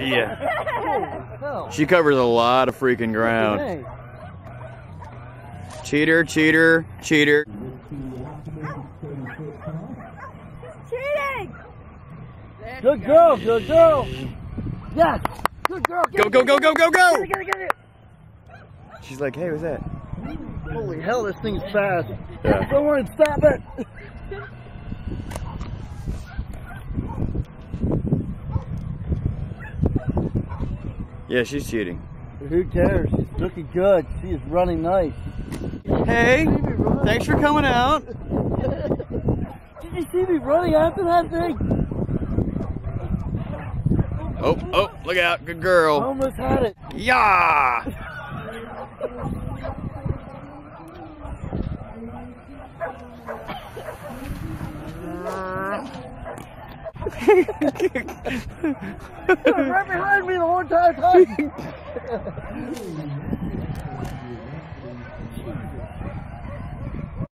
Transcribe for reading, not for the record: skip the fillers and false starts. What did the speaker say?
Yeah. She covers a lot of freaking ground. Cheater, cheater, cheater. Cheating! Good girl, good girl. Yes, good girl. Go, go, go, go, go, go! Get it. She's like, hey, what's that? Holy hell, this thing's fast. Yeah. Don't worry, stop it. Yeah, she's cheating. Who cares? She's looking good. She is running nice. Hey, thanks for coming out. Did you see me running after that thing? Oh, oh, look out, good girl. Almost had it. Yeah! Right behind me the whole entire time.